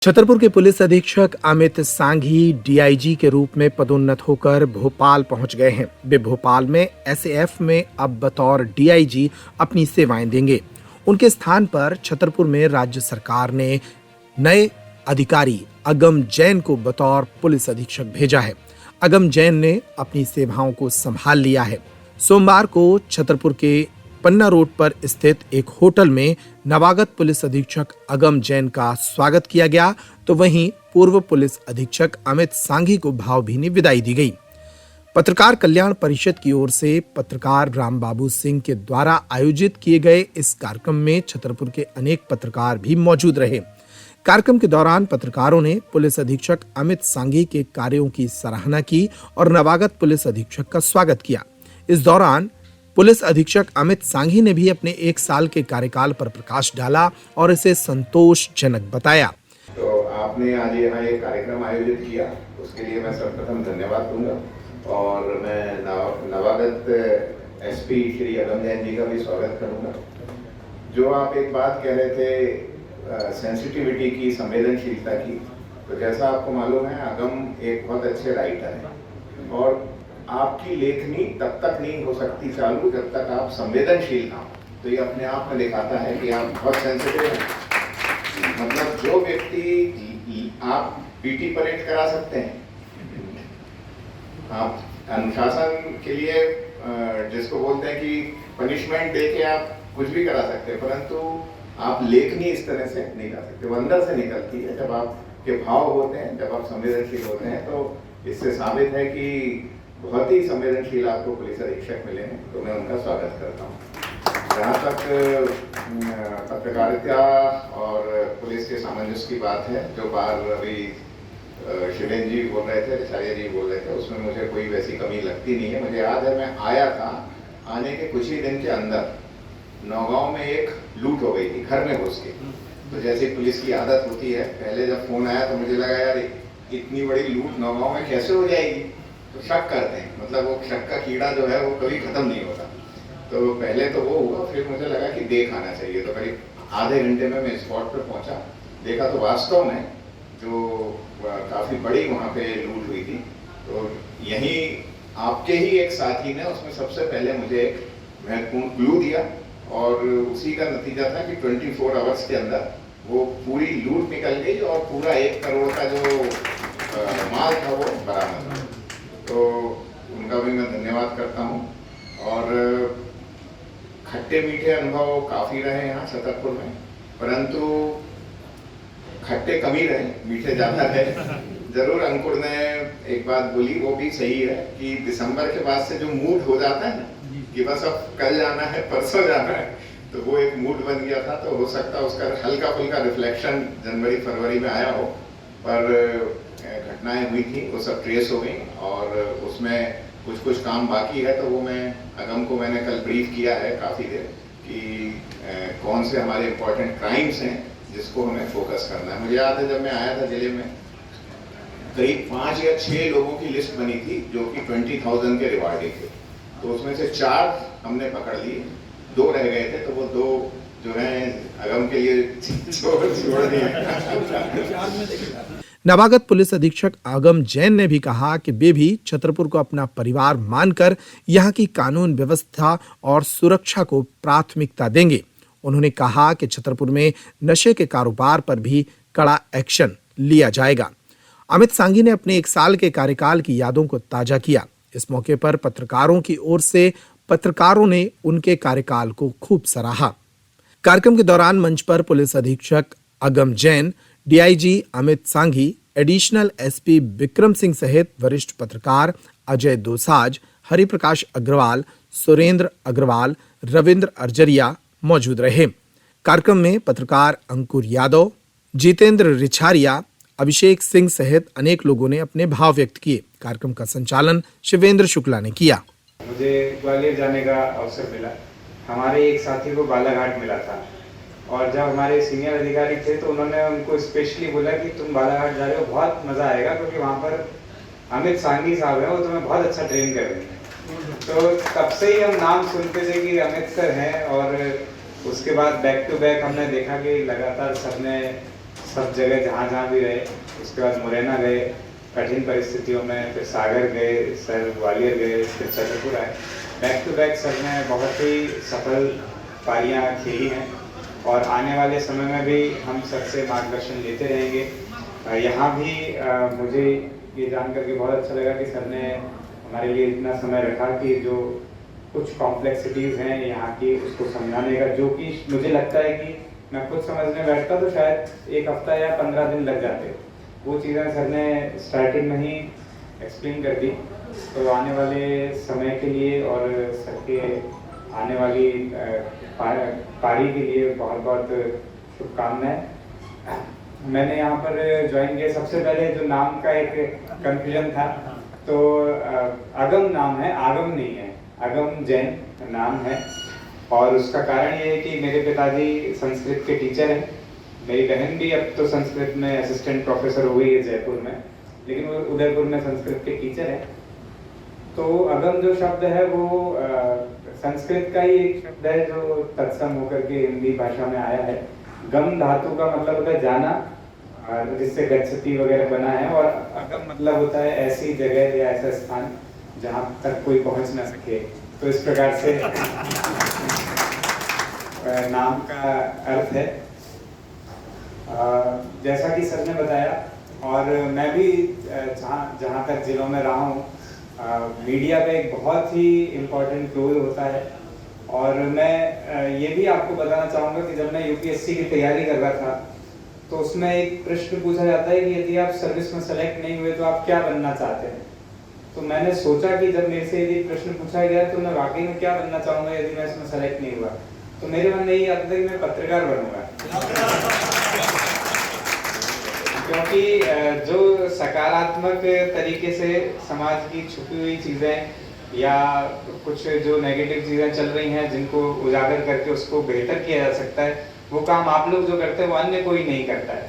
छतरपुर के पुलिस अधीक्षक अमित सांघी डीआईजी के रूप में पदोन्नत होकर भोपाल पहुंच गए हैं। वे भोपाल में एसएएफ में अब बतौर डीआईजी अपनी सेवाएं देंगे। उनके स्थान पर छतरपुर में राज्य सरकार ने नए अधिकारी अगम जैन को बतौर पुलिस अधीक्षक भेजा है। अगम जैन ने अपनी सेवाओं को संभाल लिया है। सोमवार को छतरपुर के पन्ना रोड पर स्थित एक होटल में नवागत पुलिस अधीक्षक अगम जैन का स्वागत किया गया, तो वहीं पूर्व पुलिस अधीक्षक अमित सांघी को भावभीनी विदाई दी गई। पत्रकार कल्याण परिषद की ओर से पत्रकार रामबाबू सिंह के द्वारा आयोजित किए गए इस कार्यक्रम में छतरपुर के अनेक पत्रकार भी मौजूद रहे। कार्यक्रम के दौरान पत्रकारों ने पुलिस अधीक्षक अमित सांघी के कार्यों की सराहना की और नवागत पुलिस अधीक्षक का स्वागत किया। इस दौरान पुलिस अधीक्षक अमित सांघी ने भी अपने 1 साल के कार्यकाल पर प्रकाश डाला और इसे संतोषजनक बताया। तो आपने आज यहाँ एक कार्यक्रम आयोजित किया, उसके लिए मैं सर्वप्रथम धन्यवाद दूंगा और मैं नवागत एसपी श्री अगम जैन जी का भी स्वागत करूंगा। जो आप एक बात कह रहे थे सेंसिटिविटी की, संवेदनशीलता की, तो जैसा आपको मालूम है अगम एक बहुत अच्छे राइटर हैं और आपकी लेखनी तब तक नहीं हो सकती चालू जब तक आप संवेदनशील ना हो। तो ये अपने आप में दिखाता है कि आप बहुत सेंसिटिव हैं। मतलब जो व्यक्ति आप पीटी परेड करा सकते हैं, आप अनुशासन के लिए जिसको बोलते हैं कि पनिशमेंट दे के आप कुछ भी करा सकते हैं, परंतु आप लेखनी इस तरह से नहीं कर सकते। वो अंदर से निकलती है जब आपके भाव होते हैं, जब आप संवेदनशील होते हैं। तो इससे साबित है कि बहुत ही संवेदनशील आपको पुलिस अधीक्षक मिले हैं, तो मैं उनका स्वागत करता हूँ। जहाँ तक पत्रकारिता और पुलिस के सामंजस्य की बात है, जो बार अभी शिवेंद्र जी बोल रहे थे, रिचार्य जी बोल रहे थे, उसमें मुझे कोई वैसी कमी लगती नहीं है। मुझे याद है मैं आया था, आने के कुछ ही दिन के अंदर नौगांव में एक लूट हो गई थी घर में घुस के। तो जैसे पुलिस की आदत होती है, पहले जब फोन आया तो मुझे लगा यार इतनी बड़ी लूट नौगांव में कैसे हो जाएगी, तो शक करते हैं। मतलब वो शक का कीड़ा जो है वो कभी खत्म नहीं होता। तो पहले तो वो हुआ, फिर मुझे लगा कि देख आना चाहिए। तो करीब आधे घंटे में मैं स्पॉट पर पहुंचा, देखा तो वास्तव में जो काफी बड़ी वहाँ पे लूट हुई थी। तो यही आपके ही एक साथी ने उसमें सबसे पहले मुझे एक महत्वपूर्ण क्लू दिया और उसी का नतीजा था कि 24 आवर्स के अंदर वो पूरी लूट निकल गई और पूरा 1 करोड़ का जो माल था वो बरामद हुआ। तो उनका भी मैं धन्यवाद करता हूँ। और खट्टे मीठे अनुभव काफ़ी रहे यहाँ छतरपुर में, परंतु खट्टे कम ही रहे, मीठे ज़्यादा रहे। जरूर अंकुर ने एक बात बोली, वो भी सही है कि दिसंबर के बाद से जो मूड हो जाता है ना कि बस अब कल जाना है, परसों जाना है, तो वो एक मूड बन गया था। तो हो सकता है उसका हल्का फुल्का रिफ्लेक्शन जनवरी फरवरी में आया हो, पर घटनाएं हुई थी वो सब ट्रेस हो गई और उसमें कुछ काम बाकी है। तो वो मैंने कल ब्रीफ किया है काफ़ी देर कि कौन से हमारे इम्पोर्टेंट क्राइम्स हैं जिसको हमें फोकस करना है। मुझे याद है जब मैं आया था जिले में करीब 5 या 6 लोगों की लिस्ट बनी थी जो कि 20,000 के रिवार्डी थे। तो उसमें से 4 हमने पकड़ लिए, 2 रह गए थे। तो वो 2 जो हैं अगम के लिए छोड़ दिए। नवागत पुलिस अधीक्षक अगम जैन ने भी कहा कि वे भी छतरपुर को अपना परिवार मानकर यहाँ की कानून व्यवस्था और सुरक्षा को प्राथमिकता देंगे। उन्होंने कहा कि छतरपुर में नशे के कारोबार पर भी कड़ा एक्शन लिया जाएगा। अमित सांघी ने अपने 1 साल के कार्यकाल की यादों को ताजा किया। इस मौके पर पत्रकारों की ओर से पत्रकारों ने उनके कार्यकाल को खूब सराहा। कार्यक्रम के दौरान मंच पर पुलिस अधीक्षक अगम Jain, DIG Amit Sanghi, additional SP Vikram Singh सहित वरिष्ठ पत्रकार अजय दोसाज, हरिप्रकाश अग्रवाल, सुरेंद्र अग्रवाल, रविंद्र अर्जरिया मौजूद रहे। कार्यक्रम में पत्रकार अंकुर यादव, जितेंद्र रिछारिया, अभिषेक सिंह सहित अनेक लोगों ने अपने भाव व्यक्त किए। कार्यक्रम का संचालन शिवेंद्र शुक्ला ने किया। मुझे ग्वालियर जाने का अवसर मिला। हमारे एक साथी को बालाघाट मिला था और जब हमारे सीनियर अधिकारी थे तो उन्होंने उनको स्पेशली बोला कि तुम बालाघाट जा रहे हो, बहुत मज़ा आएगा क्योंकि वहाँ पर अमित सांघी साहब हैं, वो तुम्हें बहुत अच्छा ट्रेन करेंगे। तो तब से ही हम नाम सुनते थे कि अमित सर हैं और उसके बाद बैक टू बैक हमने देखा कि लगातार सबने सब जगह जहाँ जहाँ भी रहे। उसके बाद मुरैना गए कठिन परिस्थितियों में, फिर सागर गए, सर ग्वालियर गए, फिर छतरपुर आए। बैक टू बैक सर ने बहुत ही सफल पारियाँ खेली हैं और आने वाले समय में भी हम सर से मार्गदर्शन लेते रहेंगे। यहाँ भी मुझे ये जान करके बहुत अच्छा लगा कि सर ने हमारे लिए इतना समय रखा कि जो कुछ कॉम्प्लेक्सिटीज़ हैं यहाँ की उसको समझाने का, जो कि मुझे लगता है कि मैं खुद समझने बैठता तो शायद 1 हफ्ता या 15 दिन लग जाते। वो चीज़ें सर ने स्टार्टिंग में ही एक्सप्लेन कर दी। तो आने वाले समय के लिए और सर के आने वाली पारी के लिए बहुत बहुत शुभकामनाएं। मैंने यहाँ पर ज्वाइन किया, सबसे पहले जो नाम का एक कंफ्यूजन था, तो अगम नाम है, आगम नहीं है, अगम जैन नाम है। और उसका कारण ये है कि मेरे पिताजी संस्कृत के टीचर हैं, मेरी बहन भी अब तो संस्कृत में असिस्टेंट प्रोफेसर हो गई है जयपुर में, लेकिन वो उदयपुर में संस्कृत के टीचर हैं। तो अगम जो शब्द है वो संस्कृत का ही एक शब्द है जो तत्सम होकर के हिंदी भाषा में आया है। गम धातु का मतलब होता है जाना, जिससे गच्छति वगैरह बना है, और अगम मतलब होता है ऐसी जगह या ऐसा स्थान जहाँ तक कोई पहुँच ना सके। तो इस प्रकार से नाम का अर्थ है। जैसा कि सर ने बताया, और मैं भी जहाँ तक जिलों में रहा हूँ, मीडिया का एक बहुत ही इम्पोर्टेंट रोल होता है। और मैं ये भी आपको बताना चाहूँगा कि जब मैं यूपीएससी की तैयारी कर रहा था तो उसमें एक प्रश्न पूछा जाता है कि यदि आप सर्विस में सेलेक्ट नहीं हुए तो आप क्या बनना चाहते हैं। तो मैंने सोचा कि जब मेरे से यदि प्रश्न पूछा गया तो मैं वाकई में क्या बनना चाहूँगा यदि मैं इसमें सेलेक्ट नहीं हुआ। तो मेरे मन में यही आता था कि मैं पत्रकार बनूंगा, क्योंकि जो सकारात्मक तरीके से समाज की छुपी हुई चीज़ें या कुछ जो नेगेटिव चीज़ें चल रही हैं जिनको उजागर करके उसको बेहतर किया जा सकता है, वो काम आप लोग जो करते हैं वो अन्य कोई नहीं करता है।